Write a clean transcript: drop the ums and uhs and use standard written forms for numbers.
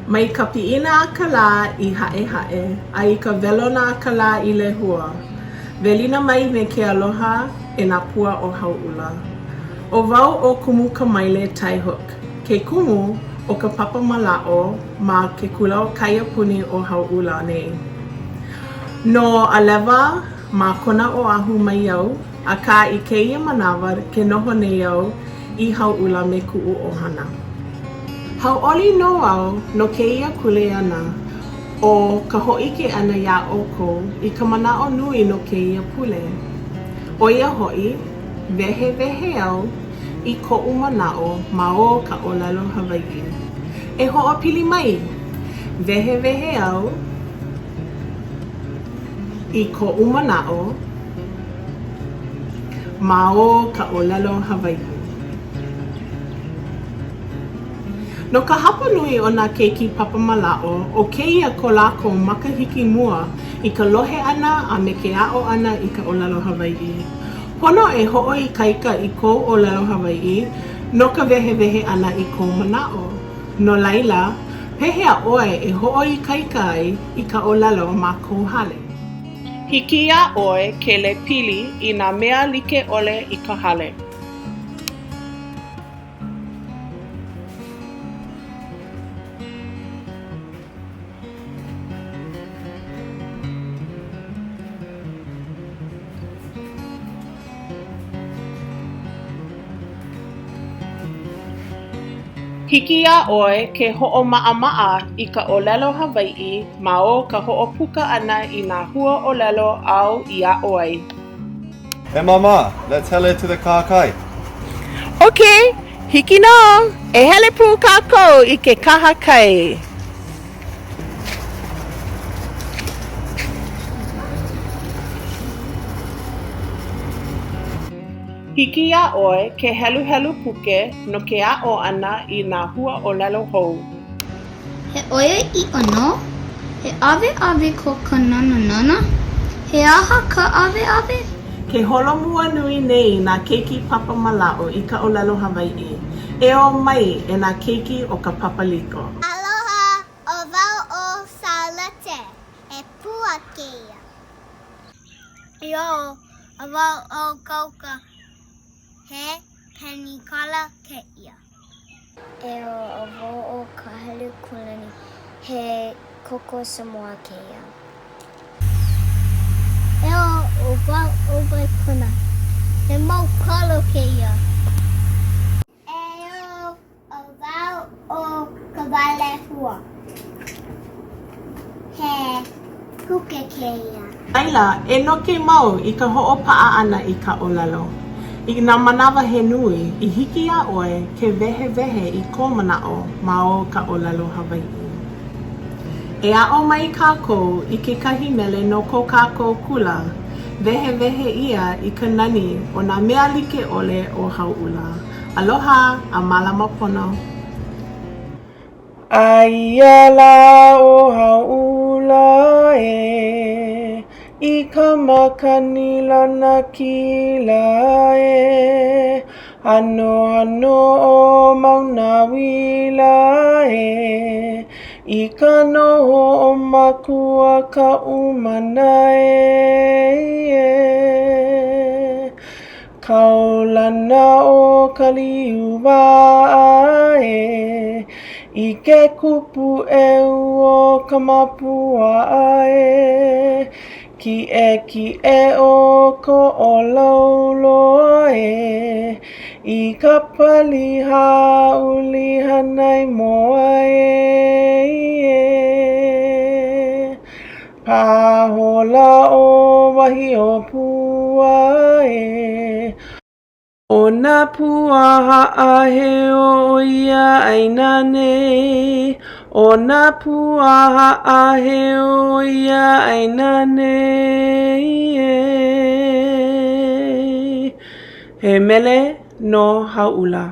Mai ka piʻina a ka lā I haʻehaʻe, a I ka welona a ka lā I lehua. Welina mai me ke aloha e nā pua o hauʻula. O wau o kumu ka maile tai hook. Ke kumu o ka papa manaʻo ma ke kulau kaia puni o hauʻula nei. No alewa ma kona o ahu mai iau, akā I kēia manawa ke noho nei iau I hauʻula me kuʻu ʻohana. Hauʻoli no au no kēia kuleana o ka hoʻike ʻana iā ʻoukou I ka manaʻo nui no kēia pule. ʻO ia hoʻi, wehewehe au I koʻu manaʻo ma o ka ʻōlelo Hawaiʻi. E hoʻopili mai, wehewehe au I koʻu manaʻo ma o ka ʻōlelo Hawaiʻi. No ka hapa nui o nā keiki papa malaʻo, o kēia ko lākou makahiki mua I ka lohe ʻana a me ke aʻo ʻana I ka ʻōlelo Hawaiʻi. Pono e hoʻoikaika I kou ʻōlelo Hawaiʻi no ka wehewehe ʻana I kou manaʻo. No laila, pehea ʻoe e hoʻoikaika ai I ka ʻōlelo ma kou hale. Hiki iā ʻoe ke le pili I nā mea like ʻole I ka hale. Hiki iā ʻoe ke hoʻomaʻamaʻa I ka ʻōlelo Hawaiʻi ma o ka hoʻopuka ʻana I nā hua ʻōlelo au I aʻo ai. Hey mama, let's hele to the kākai. Okay, hiki nō, e hele pū kākou I ke kaha kai. Hiki iā ʻoe ke helu puke no ke aʻo ʻana I nā hua ʻōlelo hou. He ʻoia I ʻano, he ʻaweʻawe ko ka nananana, he aha ka ʻaweʻawe? Ke holomua nui nei nā keiki papa malaʻo I ka ʻōlelo Hawaiʻi. E o mai e nā keiki o ka papaliko. Aloha, o wau o Salate, e pua keia. Yo, o wau o Kauka, he penikala keia. E o wau o Kahelu Kulani, he koko Samoa keia. E o wau o Waikuna, he mau kalo keia. E o wau o Kawalehua, he kuke keia. Aila, e no ke mau I ka hoʻopaʻa ʻana I ka ʻōlelo. I nā manawa he nui, I hiki iā ʻoe ke wehewehe I ko manaʻo ma o ka ʻōlelo Hawaiʻi. E aʻo mai kākou I kekahi mele no ko kākou kula, wehewehe ia I ka nani o nā mea like ʻole o hauʻula. Aloha, a malama pono. Aiala o hauʻula e I ka makani lana kila e Ano o mauna wila e I ka noho o makua ka umana e Kaulana o kaliuwa e I ke kupu o ka mapua e Ki e o ko o laulo e I ka pali hauli hanai moa e Pahola o wahi o pua e O nā puaha he o ia ainane O nā puaha he o ia ainane He mele no hauʻula